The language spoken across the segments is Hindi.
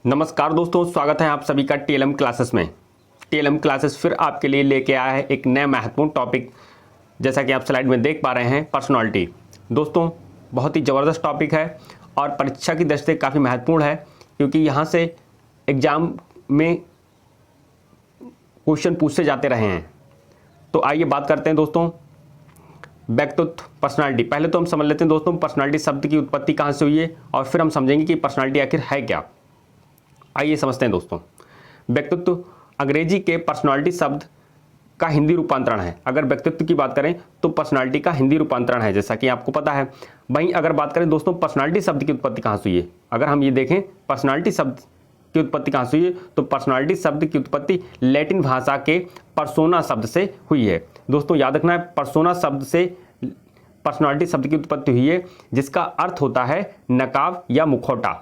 नमस्कार दोस्तों, स्वागत है आप सभी का टीएलएम क्लासेस में। टीएलएम क्लासेस फिर आपके लिए लेके आया है एक नया महत्वपूर्ण टॉपिक। जैसा कि आप स्लाइड में देख पा रहे हैं, पर्सनालिटी। दोस्तों, बहुत ही ज़बरदस्त टॉपिक है और परीक्षा की दृष्टि से काफ़ी महत्वपूर्ण है, क्योंकि यहाँ से एग्ज़ाम में क्वेश्चन पूछे जाते रहे हैं। तो आइए बात करते हैं दोस्तों, व्यक्तित्व, पर्सनालिटी। पहले तो हम समझ लेते हैं दोस्तों, पर्सनालिटी शब्द की उत्पत्ति कहाँ से हुई है और फिर हम समझेंगे कि पर्सनालिटी आखिर है क्या। आइए समझते हैं दोस्तों। व्यक्तित्व अंग्रेजी के पर्सनालिटी शब्द का हिंदी रूपांतरण है। अगर व्यक्तित्व की बात करें तो पर्सनालिटी का हिंदी रूपांतरण है, जैसा कि आपको पता है। वहीं अगर बात करें दोस्तों, पर्सनालिटी शब्द की उत्पत्ति कहाँ से हुई है, अगर हम ये देखें पर्सनालिटी शब्द की उत्पत्ति कहाँ से हुई है, तो पर्सनालिटी शब्द की उत्पत्ति लैटिन भाषा के पर्सोना शब्द से हुई है। दोस्तों याद रखना है, पर्सोना शब्द से पर्सनालिटी शब्द की उत्पत्ति हुई है, जिसका अर्थ होता है नकाब या मुखौटा।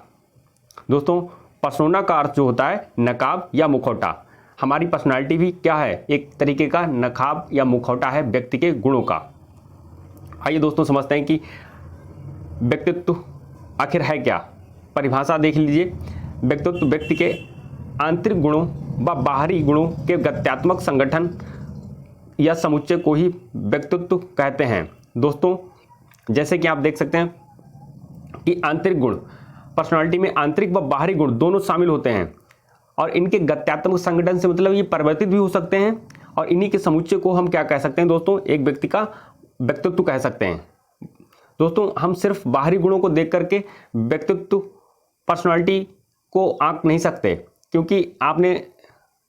दोस्तों, पर्सोना का अर्थ जो होता है नकाब या मुखौटा। हमारी पर्सनालिटी भी क्या है, एक तरीके का नकाब या मुखौटा है व्यक्ति के गुणों का। आइए दोस्तों समझते हैं कि व्यक्तित्व आखिर है क्या। परिभाषा देख लीजिए। व्यक्तित्व व्यक्ति के आंतरिक गुणों व बाहरी गुणों के गत्यात्मक संगठन या समुच्चय को ही व्यक्तित्व कहते हैं। दोस्तों, जैसे कि आप देख सकते हैं कि आंतरिक गुण, पर्सनालिटी में आंतरिक व बाहरी गुण दोनों शामिल होते हैं और इनके गत्यात्मक संगठन से मतलब ये परिवर्तित भी हो सकते हैं और इन्हीं के समुच्चय को हम क्या कह सकते हैं दोस्तों, एक व्यक्ति का व्यक्तित्व कह सकते हैं। दोस्तों, हम सिर्फ बाहरी गुणों को देख करके व्यक्तित्व पर्सनालिटी को आंक नहीं सकते, क्योंकि आपने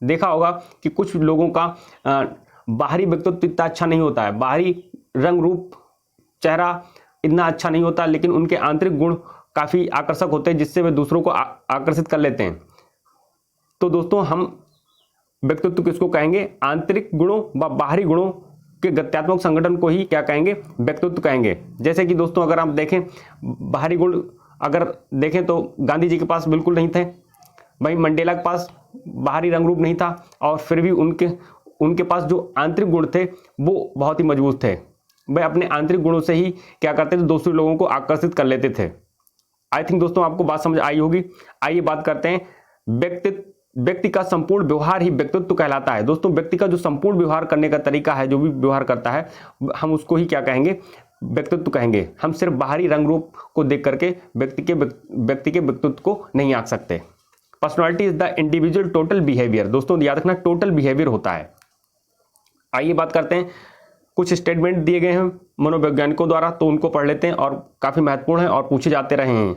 देखा होगा कि कुछ लोगों का बाहरी व्यक्तित्व इतना अच्छा नहीं होता है, बाहरी रंग रूप चेहरा इतना अच्छा नहीं होता, लेकिन उनके आंतरिक गुण काफ़ी आकर्षक होते हैं, जिससे वे दूसरों को आकर्षित कर लेते हैं। तो दोस्तों, हम व्यक्तित्व किसको कहेंगे, आंतरिक गुणों व बाहरी गुणों के गत्यात्मक संगठन को ही क्या कहेंगे, व्यक्तित्व कहेंगे। जैसे कि दोस्तों अगर आप देखें, बाहरी गुण अगर देखें तो गांधी जी के पास बिल्कुल नहीं थे, वहीं मंडेला के पास बाहरी रंग रूप नहीं था, और फिर भी उनके पास जो आंतरिक गुण थे वो बहुत ही मजबूत थे। वह अपने आंतरिक गुणों से ही क्या करते थे, दूसरे लोगों को आकर्षित कर लेते थे। आई थिंक दोस्तों आपको बात समझ आई होगी। आइए बात करते हैं, व्यक्ति का संपूर्ण व्यवहार ही व्यक्तित्व कहलाता है। दोस्तों, व्यक्ति का जो संपूर्ण व्यवहार करने का तरीका है, जो भी व्यवहार करता है, हम उसको ही क्या कहेंगे, व्यक्तित्व कहेंगे। हम सिर्फ बाहरी रंग रूप को देख करके व्यक्ति के व्यक्तित्व को नहीं आंक सकते। Personality is the individual total behaviour. दोस्तों याद रखना, टोटल बिहेवियर होता है। आइए बात करते हैं, कुछ स्टेटमेंट दिए गए हैं मनोवैज्ञानिकों द्वारा, तो उनको पढ़ लेते हैं और काफी महत्वपूर्ण है और पूछे जाते रहे हैं।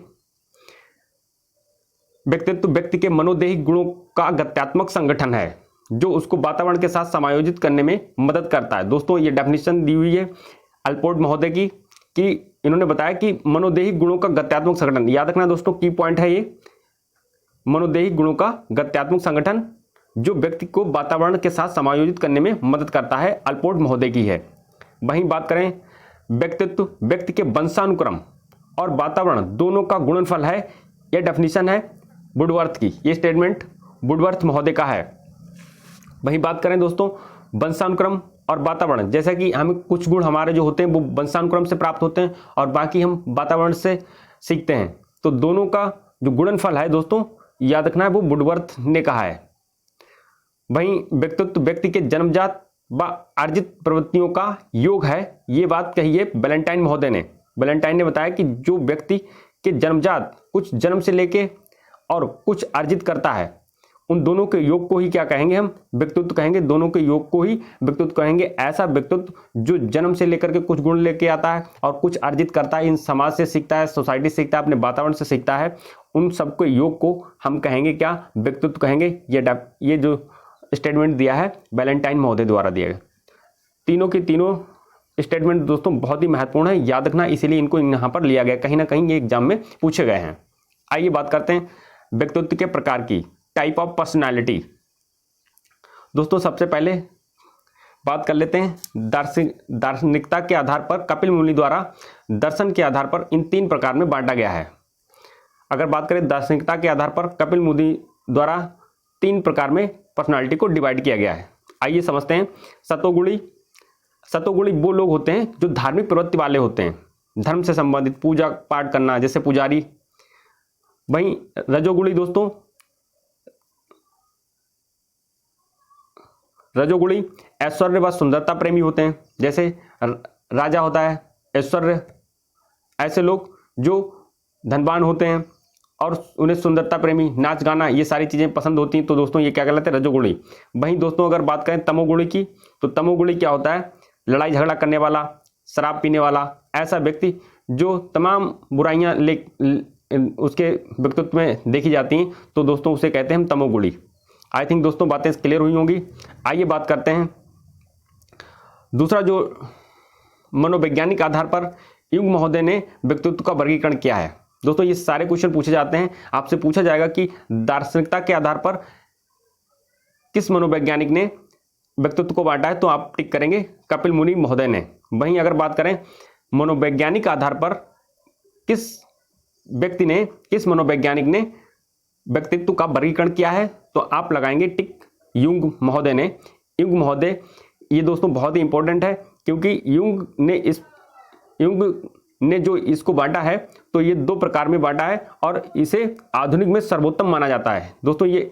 व्यक्तित्व व्यक्ति के मनोदेहिक गुणों का गत्यात्मक संगठन है, जो उसको वातावरण के साथ समायोजित करने में मदद करता है। दोस्तों, ये डेफिनेशन दी हुई है अल्पोर्ट महोदय की, कि इन्होंने बताया कि मनोदेहिक गुणों का गत्यात्मक संगठन। याद रखना दोस्तों, की पॉइंट है ये, मनोदेहिक गुणों का गत्यात्मक संगठन जो व्यक्ति को वातावरण के साथ समायोजित करने में मदद करता है, अल्पोर्ट महोदय की है। वहीं बात करें, व्यक्तित्व व्यक्ति के वंशानुक्रम और वातावरण दोनों का गुणनफल है। यह डेफिनेशन है वुडवर्थ की, ये स्टेटमेंट वुडवर्थ महोदय का है। वहीं बात करें दोस्तों, वंशानुक्रम और वातावरण, जैसा कि हमें कुछ गुण हमारे जो होते हैं वो वंशानुक्रम से प्राप्त होते हैं और बाकी हम वातावरण से सीखते हैं, तो दोनों का जो गुणनफल है दोस्तों, याद रखना है, वो वुडवर्थ ने कहा है। वहीं व्यक्तित्व व्यक्ति के जन्मजात व अर्जित प्रवृत्तियों का योग है, ये बात कही है वैलेंटाइन महोदय ने। वैलेंटाइन ने बताया कि जो व्यक्ति के जन्मजात कुछ जन्म से लेके और कुछ अर्जित करता है, उन दोनों के योग को ही क्या कहेंगे, हम व्यक्तित्व कहेंगे। दोनों के योग को ही व्यक्तित्व कहेंगे। ऐसा व्यक्तित्व जो जन्म से लेकर के कुछ गुण लेके आता है और कुछ अर्जित करता है, इन समाज से सीखता है, सोसाइटी से सीखता है, अपने वातावरण से सीखता है, उन सबके योग को हम कहेंगे क्या, व्यक्तित्व कहेंगे। ये जो स्टेटमेंट दिया है वैलेंटाइन महोदय द्वारा दिया गया। तीनों के तीनों स्टेटमेंट दोस्तों बहुत ही महत्वपूर्ण है, याद रखना, इसीलिए इनको यहाँ पर लिया गया, कहीं ना कहीं ये एग्जाम में पूछे गए हैं। आइए बात करते हैं व्यक्तित्व के प्रकार की, टाइप ऑफ पर्सनालिटी। दोस्तों सबसे पहले बात कर लेते हैं दार्शनिकता के आधार पर, कपिल मुनि द्वारा दर्शन के आधार पर इन 3 प्रकार में बांटा गया है। अगर बात करें दार्शनिकता के आधार पर, कपिल मुनि द्वारा 3 प्रकार में पर्सनालिटी को डिवाइड किया गया है। आइए समझते हैं। सतोगुणी वो लोग होते हैं जो धार्मिक प्रवृत्ति वाले होते हैं, धर्म से संबंधित पूजा पाठ करना, जैसे पुजारी। वहीं रजोगुणी दोस्तों रजोगुणी ऐश्वर्य व सुंदरता प्रेमी होते हैं, जैसे राजा होता है ऐश्वर्य, ऐसे लोग जो धनवान होते हैं और उन्हें सुंदरता प्रेमी, नाच गाना, ये सारी चीज़ें पसंद होती हैं, तो दोस्तों ये क्या कहलाते हैं, रजोगुणी। वहीं दोस्तों अगर बात करें तमोगुणी की, तो तमोगुणी क्या होता है, लड़ाई झगड़ा करने वाला, शराब पीने वाला, ऐसा व्यक्ति जो तमाम बुराइयां उसके व्यक्तित्व में देखी जाती हैं, तो दोस्तों उसे कहते हैं हम तमोगुणी। आई थिंक दोस्तों बातें क्लियर हुई होंगी। आइए बात करते हैं दूसरा, जो मनोवैज्ञानिक आधार पर युंग महोदय ने व्यक्तित्व का वर्गीकरण किया है। दोस्तों ये सारे क्वेश्चन पूछे जाते हैं, आपसे पूछा जाएगा कि दार्शनिकता के आधार पर किस मनोवैज्ञानिक ने व्यक्तित्व को बांटा है, तो आप टिक करेंगे कपिल मुनि महोदय ने। वहीं अगर बात करें मनोवैज्ञानिक आधार पर किस व्यक्ति ने, किस मनोवैज्ञानिक ने व्यक्तित्व का वर्गीकरण किया है, तो आप लगाएंगे टिक युंग महोदय ने। युंग महोदय, ये दोस्तों बहुत ही इंपॉर्टेंट है, क्योंकि युंग ने जो इसको बांटा है, तो ये 2 प्रकार में बांटा है और इसे आधुनिक में सर्वोत्तम माना जाता है। दोस्तों ये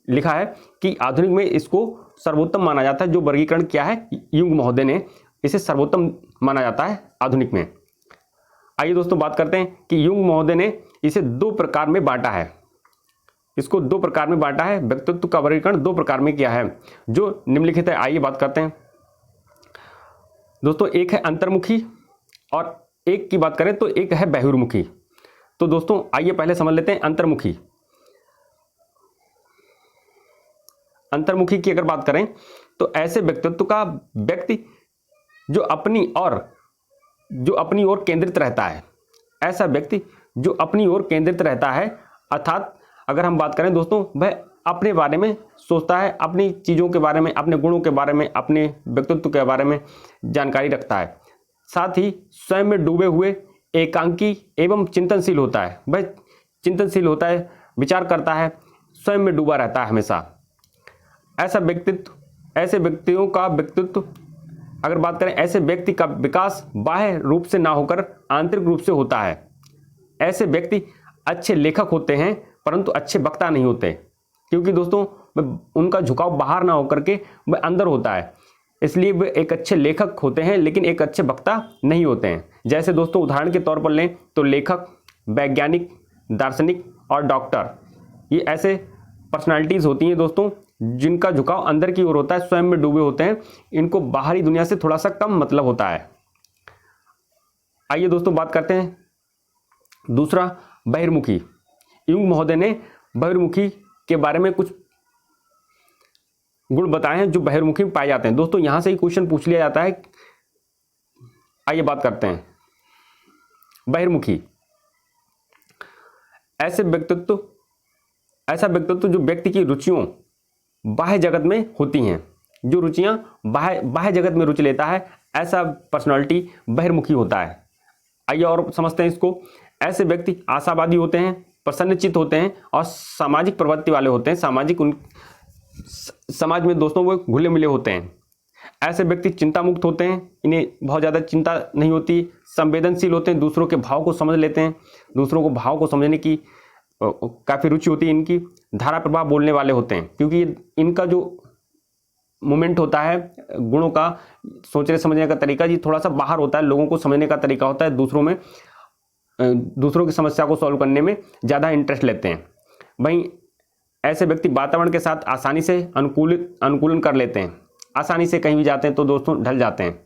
लिखा है कि आधुनिक में इसको सर्वोत्तम माना जाता है, जो वर्गीकरण किया है युंग महोदय ने, इसे सर्वोत्तम माना जाता है आधुनिक में। आइए दोस्तों बात करते हैं कि युंग महोदय ने इसे 2 प्रकार में बांटा है, इसको 2 प्रकार में बांटा है, व्यक्तित्व का वर्गीकरण 2 प्रकार में किया है, जो निम्नलिखित है। आइए बात करते हैं दोस्तों, एक है अंतर्मुखी और एक की बात करें तो एक है बहिर्मुखी। तो दोस्तों आइए पहले समझ लेते हैं अंतर्मुखी। अंतर्मुखी की अगर बात करें तो ऐसे व्यक्तित्व का व्यक्ति जो अपनी ओर केंद्रित रहता है, ऐसा व्यक्ति जो अपनी ओर केंद्रित रहता है, अर्थात अगर हम बात करें दोस्तों, वह अपने बारे में सोचता है, अपनी चीज़ों के बारे में, अपने गुणों के बारे में, अपने व्यक्तित्व के बारे में जानकारी रखता है, साथ ही स्वयं में डूबे हुए एकांकी एवं चिंतनशील होता है। वह चिंतनशील होता है, विचार करता है, स्वयं में डूबा रहता है हमेशा। ऐसा व्यक्तित्व, ऐसे व्यक्तियों का व्यक्तित्व अगर बात करें, ऐसे व्यक्ति का विकास बाह्य रूप से ना होकर आंतरिक रूप से होता है। ऐसे व्यक्ति अच्छे लेखक होते हैं परंतु अच्छे वक्ता नहीं होते, क्योंकि दोस्तों उनका झुकाव बाहर ना होकर के वह अंदर होता है, इसलिए वे एक अच्छे लेखक होते हैं लेकिन एक अच्छे वक्ता नहीं होते हैं। जैसे दोस्तों उदाहरण के तौर पर लें तो लेखक, वैज्ञानिक, दार्शनिक और डॉक्टर, ये ऐसे पर्सनालिटीज़ होती हैं दोस्तों जिनका झुकाव अंदर की ओर होता है, स्वयं में डूबे होते हैं, इनको बाहरी दुनिया से थोड़ा सा कम मतलब होता है। आइए दोस्तों बात करते हैं दूसरा, बहिर्मुखी। युंग महोदय ने बहिर्मुखी के बारे में कुछ गुण बताए हैं जो बहिर्मुखी में पाए जाते हैं। दोस्तों यहां से ही क्वेश्चन पूछ लिया जाता है। आइए बात करते हैं बहिर्मुखी। ऐसा व्यक्तित्व जो व्यक्ति की रुचियों बाह्य जगत में होती हैं, जो रुचियां बाह्य जगत में रुचि लेता है, ऐसा पर्सनालिटी बहिर्मुखी होता है। आइए और समझते हैं इसको। ऐसे व्यक्ति आशावादी होते हैं, प्रसन्नचित्त होते हैं और सामाजिक प्रवृत्ति वाले होते हैं। समाज में दोस्तों वो घुले मिले होते हैं। ऐसे व्यक्ति चिंता मुक्त होते हैं, इन्हें बहुत ज़्यादा चिंता नहीं होती, संवेदनशील होते हैं, दूसरों के भाव को समझ लेते हैं, दूसरों को भाव को समझने की काफ़ी रुचि होती है इनकी। धारा प्रभाव बोलने वाले होते हैं, क्योंकि इनका जो मोमेंट होता है गुणों का, सोचने समझने का तरीका जी थोड़ा सा बाहर होता है, लोगों को समझने का तरीका होता है, दूसरों की समस्या को सॉल्व करने में ज़्यादा इंटरेस्ट लेते हैं। वहीं ऐसे व्यक्ति वातावरण के साथ आसानी से अनुकूलन कर लेते हैं, आसानी से कहीं भी जाते हैं तो दोस्तों ढल जाते हैं।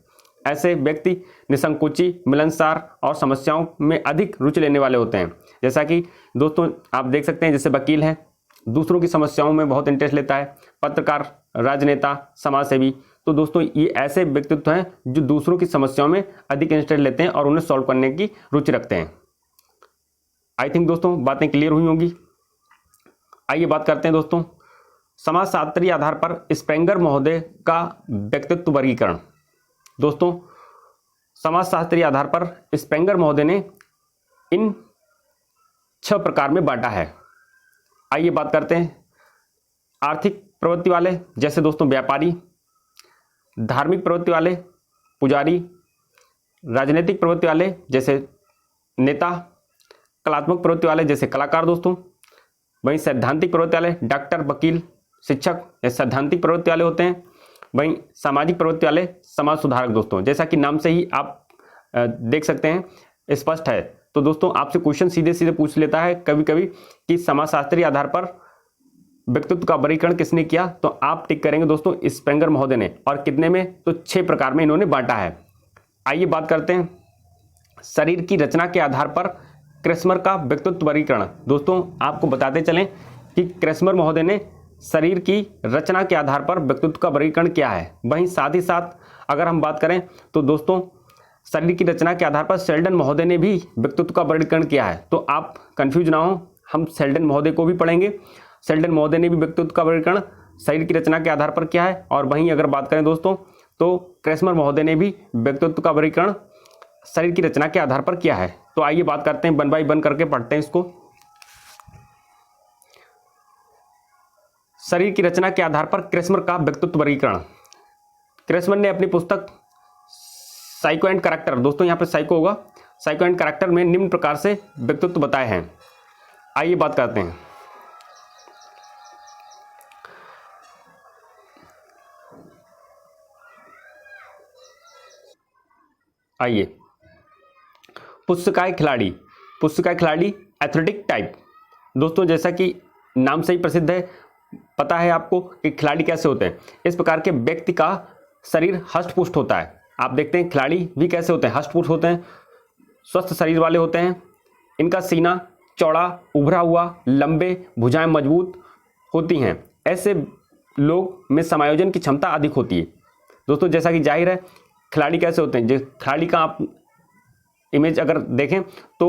ऐसे व्यक्ति निसंकोची, मिलनसार और समस्याओं में अधिक रुचि लेने वाले होते हैं। जैसा कि दोस्तों आप देख सकते हैं, जैसे वकील हैं, दूसरों की समस्याओं में बहुत इंटरेस्ट लेता है, पत्रकार, राजनेता, समाजसेवी, तो दोस्तों ये ऐसे व्यक्तित्व हैं जो दूसरों की समस्याओं में अधिक इंटरेस्ट लेते हैं और उन्हें सॉल्व करने की रुचि रखते हैं। आई थिंक दोस्तों बातें क्लियर हुई होंगी। आइए बात करते हैं दोस्तों समाजशास्त्रीय आधार पर स्प्रेंगर महोदय का व्यक्तित्व वर्गीकरण। दोस्तों समाजशास्त्रीय आधार पर स्प्रेंगर महोदय ने इन 6 प्रकार में बांटा है। आइए बात करते हैं आर्थिक प्रवृत्ति वाले, जैसे दोस्तों व्यापारी, धार्मिक प्रवृत्ति वाले पुजारी, राजनीतिक प्रवृत्ति वाले जैसे नेता, कलात्मक प्रवृत्ति वाले जैसे कलाकार दोस्तों। वहीं सैद्धांतिक प्रवृत्ति वाले डॉक्टर, वकील, शिक्षक, ये सैद्धांतिक प्रवृत्ति वाले होते हैं। वहीं सामाजिक प्रवृत्ति वाले समाज सुधारक दोस्तों, जैसा कि नाम से ही आप देख सकते हैं स्पष्ट है। तो दोस्तों आपसे क्वेश्चन सीधे सीधे पूछ लेता है कभी कभी कि समाजशास्त्रीय आधार पर व्यक्तित्व का वर्गीकरण किसने किया, तो आप टिक करेंगे दोस्तों स्पेंगर महोदय ने। और कितने में, तो 6 प्रकार में इन्होंने बांटा है। आइए बात करते हैं शरीर की रचना के आधार पर क्रेस्मर का व्यक्तित्व वर्गीकरण। दोस्तों आपको बताते चलें कि क्रेस्मर महोदय ने शरीर की रचना के आधार पर व्यक्तित्व का वर्गीकरण किया है। वहीं साथ ही साथ अगर हम बात करें तो दोस्तों शरीर की रचना के आधार पर शेल्डन महोदय ने भी व्यक्तित्व का वर्गीकरण किया है। तो आप कंफ्यूज ना हो, हम शेल्डन महोदय को भी पढ़ेंगे। शेल्डन महोदय ने भी व्यक्तित्व का वर्गीकरण शरीर की रचना के आधार पर किया है। और वहीं अगर बात करें दोस्तों तो क्रेस्मर महोदय ने भी व्यक्तित्व का वर्गीकरण शरीर की रचना के आधार पर किया है। तो आइए बात करते हैं, 1 बाय 1 करके पढ़ते हैं इसको। शरीर की रचना के आधार पर क्रेस्मर का व्यक्तित्व वर्गीकरण। क्रेस्मर ने अपनी पुस्तक साइको एंड कैरेक्टर, दोस्तों यहाँ पे साइको होगा, साइको एंड कैरेक्टर में निम्न प्रकार से व्यक्तित्व बताए हैं। आइए बात करते हैं। आइए, पुस्तकाय खिलाड़ी, पुस्तकाय खिलाड़ी एथलेटिक टाइप। दोस्तों जैसा कि नाम से ही प्रसिद्ध है, पता है आपको कि खिलाड़ी कैसे होते हैं। इस प्रकार के व्यक्ति का शरीर हष्ट-पुष्ट होता है। आप देखते हैं खिलाड़ी भी कैसे होते हैं, हष्ट-पुष्ट होते हैं, स्वस्थ शरीर वाले होते हैं। इनका सीना चौड़ा, उभरा हुआ, लंबे, भुजाएं मजबूत होती हैं। ऐसे लोग में समायोजन की क्षमता अधिक होती है। दोस्तों जैसा कि जाहिर है खिलाड़ी कैसे होते हैं, खिलाड़ी का आप इमेज अगर देखें तो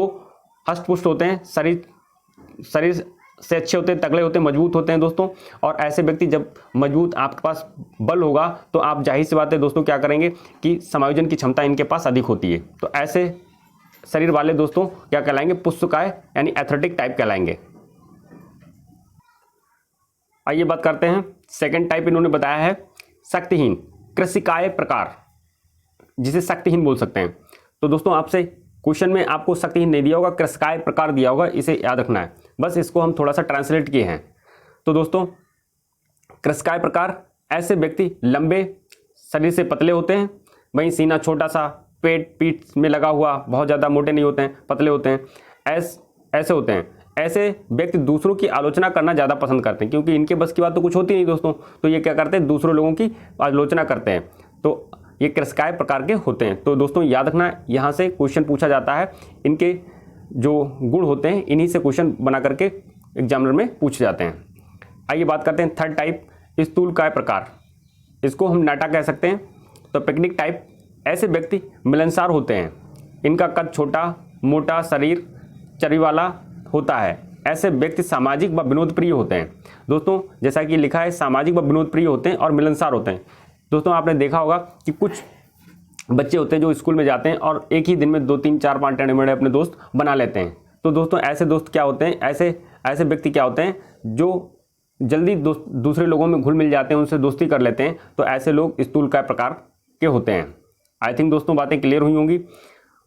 हष्ट-पुष्ट होते हैं, शरीर से अच्छे होते हैं, तगड़े होते हैं, मजबूत होते हैं दोस्तों। और ऐसे व्यक्ति जब मजबूत आपके पास बल होगा तो आप जाहिर सी बात है दोस्तों क्या करेंगे कि समायोजन की क्षमता इनके पास अधिक होती है। तो ऐसे शरीर वाले दोस्तों क्या कहलाएंगे, पुस्तकाय यानी एथलेटिक टाइप कहलाएंगे। आइए बात करते हैं, सेकंड टाइप इन्होंने बताया है शक्तिहीन कृषिकाय प्रकार, जिसे शक्तिहीन बोल सकते हैं। तो दोस्तों आपसे क्वेश्चन में आपको शक्तिहीन नहीं दिया होगा, कृषिकाय प्रकार दिया होगा, इसे याद रखना है। बस इसको हम थोड़ा सा ट्रांसलेट किए हैं। तो दोस्तों कृषिकाय प्रकार, ऐसे व्यक्ति लंबे, शरीर से पतले होते हैं, वहीं सीना छोटा सा, पेट पीठ में लगा हुआ, बहुत ज़्यादा मोटे नहीं होते हैं, पतले होते हैं, ऐसे होते हैं। ऐसे व्यक्ति दूसरों की आलोचना करना ज़्यादा पसंद करते हैं, क्योंकि इनके बस की बात तो कुछ होती नहीं दोस्तों। तो ये क्या करते हैं, दूसरों लोगों की आलोचना करते हैं। तो ये कृषिकाय प्रकार के होते हैं। तो दोस्तों याद रखना, यहाँ से क्वेश्चन पूछा जाता है, इनके जो गुण होते हैं इन्हीं से क्वेश्चन बना करके एग्जामिनर में पूछे जाते हैं। आइए बात करते हैं थर्ड टाइप, स्थूलकाय प्रकार। इसको हम नाटा कह सकते हैं। तो पिकनिक टाइप, ऐसे व्यक्ति मिलनसार होते हैं, इनका कद छोटा, मोटा शरीर, चर्बी वाला होता है। ऐसे व्यक्ति सामाजिक व विनोद प्रिय होते हैं। दोस्तों जैसा कि लिखा है, सामाजिक व विनोद प्रिय होते हैं और मिलनसार होते हैं। दोस्तों आपने देखा होगा कि कुछ बच्चे होते हैं जो स्कूल में जाते हैं और एक ही दिन में 2 3 4 5 टेढ़े अपने दोस्त बना लेते हैं। तो दोस्तों ऐसे दोस्त क्या होते हैं, ऐसे व्यक्ति क्या होते हैं जो जल्दी दूसरे लोगों में घुल मिल जाते हैं, उनसे दोस्ती कर लेते हैं। तो ऐसे लोग स्थूलकाय प्रकार के होते हैं। आई थिंक दोस्तों बातें क्लियर हुई होंगी।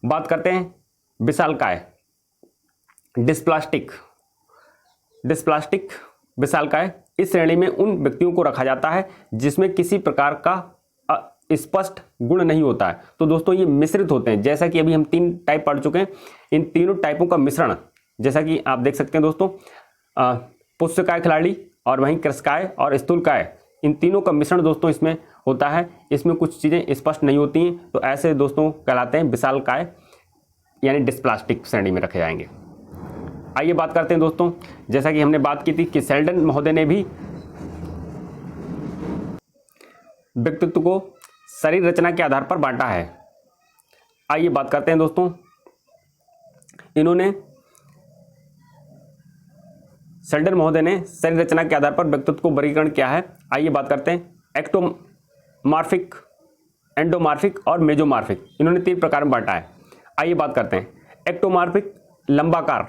बात करते हैं विशालकाय, डिस्प्लास्टिक, विशालकाय। इस श्रेणी में उन व्यक्तियों को रखा जाता है जिसमें किसी प्रकार का स्पष्ट गुण नहीं होता है। तो दोस्तों ये मिश्रित होते हैं, जैसा कि अभी हम 3 टाइप पढ़ चुके हैं। इन तीनों टाइपों का मिश्रण, जैसा कि आप देख सकते हैं दोस्तों, पुस्तकाय खिलाड़ी और वहीं कृषिकाय और स्थूलकाय, इन तीनों का मिश्रण दोस्तों इसमें होता है। इसमें कुछ चीज़ें स्पष्ट नहीं होती हैं, तो ऐसे दोस्तों कहलाते हैं विशालकाय यानी डिस्प्लास्टिक श्रेणी में रखे जाएंगे। आइए बात करते हैं दोस्तों, जैसा कि हमने बात की थी कि शेल्डन महोदय ने भी व्यक्तित्व को शरीर रचना के आधार पर बांटा है। आइए बात करते हैं दोस्तों, इन्होंने शेल्डन महोदय ने शरीर रचना के आधार पर व्यक्तित्व को वर्गीकरण किया है। आइए बात करते हैं एक्टोमार्फिक, एंडोमार्फिक और मेजोमार्फिक। इन्होंने 3 प्रकार में बांटा है। आइए बात करते हैं एक्टोमार्फिक लंबाकार,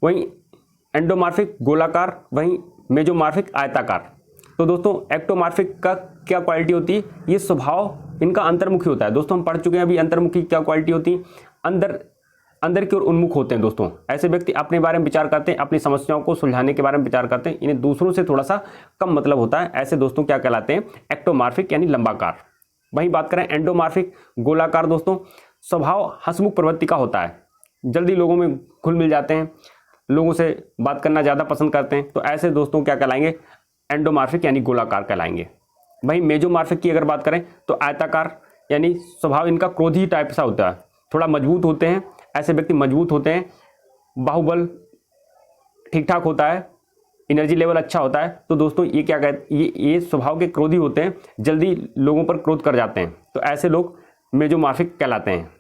वहीं एंडोमार्फिक गोलाकार, वहीं मेजोमार्फिक आयताकार। तो दोस्तों एक्टोमार्फिक का क्या क्वालिटी होती है, ये स्वभाव इनका अंतर्मुखी होता है। दोस्तों हम पढ़ चुके हैं अभी अंतर्मुखी क्या क्वालिटी होती है। अंदर अंदर की ओर उन्मुख होते हैं दोस्तों। ऐसे व्यक्ति अपने बारे में विचार करते हैं, अपनी समस्याओं को सुलझाने के बारे में विचार करते हैं, इन्हें दूसरों से थोड़ा सा कम मतलब होता है। ऐसे दोस्तों क्या कहलाते हैं? एक्टोमार्फिक यानी लंबाकार। वहीं बात करें एंडोमार्फिक, गोलाकार दोस्तों, स्वभाव हंसमुख प्रवृत्ति का होता है, जल्दी लोगों में घुल मिल जाते हैं, लोगों से बात करना ज़्यादा पसंद करते हैं। तो ऐसे दोस्तों क्या कहलाएंगे? एंडोमार्फिक यानी गोलाकार कहलाएंगे। वहीं मेजोमार्फिक की अगर बात करें तो आयताकार, यानी स्वभाव इनका क्रोधी टाइप सा होता है, थोड़ा मजबूत होते हैं। ऐसे व्यक्ति मजबूत होते हैं, बाहुबल ठीक ठाक होता है, एनर्जी लेवल अच्छा होता है। तो दोस्तों ये क्या कहते, ये स्वभाव के क्रोधी होते हैं, जल्दी लोगों पर क्रोध कर जाते हैं। तो ऐसे लोग मेजोमार्फिक कहलाते हैं।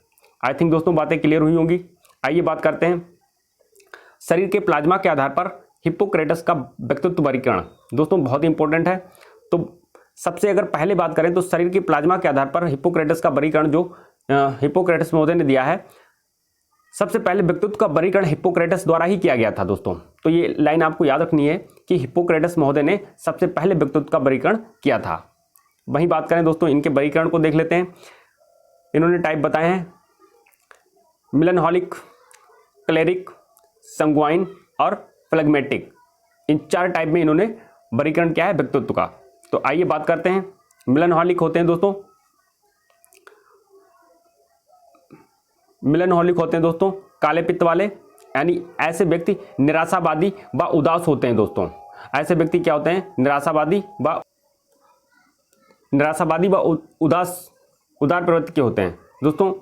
आई थिंक दोस्तों बातें क्लियर हुई होंगी। आइए बात करते हैं शरीर के प्लाज्मा के आधार पर हिप्पोक्रेटस का व्यक्तित्व वर्गीकरण। दोस्तों बहुत इंपॉर्टेंट है। तो सबसे अगर पहले बात करें तो शरीर के प्लाज्मा के आधार पर हिप्पोक्रेटस का वर्गीकरण जो हिप्पोक्रेटस महोदय ने दिया है, सबसे पहले व्यक्तित्व का वर्गीकरण हिप्पोक्रेटस द्वारा ही किया गया था दोस्तों। तो ये लाइन आपको याद रखनी है कि हिप्पोक्रेटस महोदय ने सबसे पहले व्यक्तित्व का वर्गीकरण किया था। वहीं बात करें दोस्तों इनके वर्गीकरण को देख लेते हैं। इन्होंने टाइप बताए हैं मिलनहॉलिक, क्लेरिक, संगुआइन और फ्लेगमेटिक। इन 4 टाइप में इन्होंने वर्गीकरण किया है व्यक्तित्व का। तो आइए बात करते हैं। मिलनहॉलिक होते हैं दोस्तों, मिलनहॉलिक होते हैं दोस्तों काले पित्त वाले, यानी ऐसे व्यक्ति निराशावादी व उदास होते हैं दोस्तों। ऐसे व्यक्ति क्या होते हैं? निराशावादी व उदार प्रवृत्ति के होते हैं दोस्तों।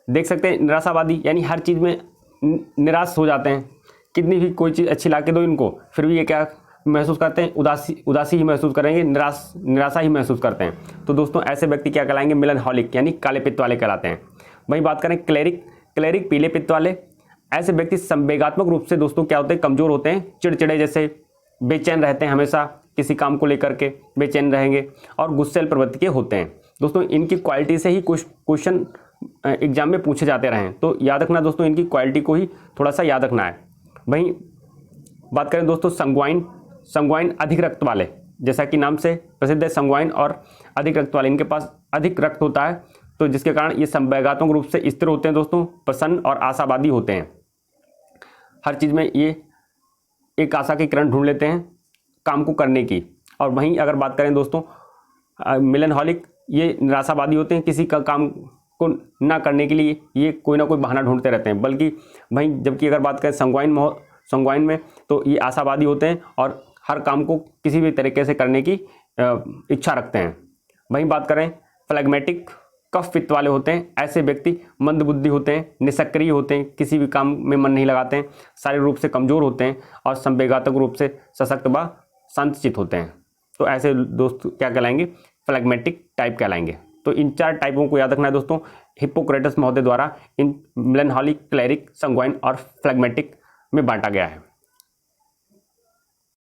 देख सकते हैं निराशावादी यानी हर चीज़ में निराश हो जाते हैं, कितनी भी कोई चीज़ अच्छी ला के दो इनको, फिर भी ये क्या महसूस करते हैं? उदासी ही महसूस करेंगे, निराशा ही महसूस करते हैं। तो दोस्तों ऐसे व्यक्ति क्या कहलाएंगे? मिलनहॉलिक यानी काले पित्त वाले कहलाते हैं। वहीं बात करें क्लेरिक पीले पित्त वाले। ऐसे व्यक्ति संवेगात्मक रूप से दोस्तों क्या होते हैं? कमजोर होते हैं, चिड़चिड़े जैसे, बेचैन रहते हैं, हमेशा किसी काम को लेकर के बेचैन रहेंगे और गुस्सैल प्रवृत्ति के होते हैं दोस्तों। इनकी क्वालिटी से ही कुछ क्वेश्चन एग्जाम में पूछे जाते रहे, तो याद रखना दोस्तों, इनकी क्वालिटी को ही थोड़ा सा याद रखना है। वहीं बात करें दोस्तों संगुआइन अधिक रक्त वाले, जैसा कि नाम से प्रसिद्ध है संगुआइन और अधिक रक्त वाले, इनके पास अधिक रक्त होता है, तो जिसके कारण ये संवेगात्मक रूप से स्थिर होते हैं दोस्तों, प्रसन्न और आशावादी होते हैं। हर चीज़ में ये एक आशा की किरण ढूंढ लेते हैं काम को करने की। और वहीं अगर बात करें दोस्तों मिलनहॉलिक, ये निराशावादी होते हैं, किसी का काम को ना करने के लिए ये कोई ना कोई बहाना ढूंढते रहते हैं। बल्कि वहीं जबकि अगर बात करें संगुआइन में, तो ये आशावादी होते हैं और हर काम को किसी भी तरीके से करने की इच्छा रखते हैं। वहीं बात करें फ्लेगमेटिक, कफ पित्त वाले होते हैं। ऐसे व्यक्ति मंदबुद्धि होते हैं, निष्क्रिय होते हैं, किसी भी काम में मन नहीं लगाते हैं, शारीरिक रूप से कमजोर होते हैं और संवेगात्मक रूप से सशक्त व शांतचित्त होते हैं। तो ऐसे दोस्त क्या कहलाएंगे? फ्लेगमेटिक टाइप कहलाएंगे। तो इन 4 टाइपों को याद रखना है दोस्तों। हिप्पोक्रेटस महोदय द्वारा इन मिलनहॉलिक, क्लेरिक, संगुआइन और फ्लेगमेटिक में बांटा गया है।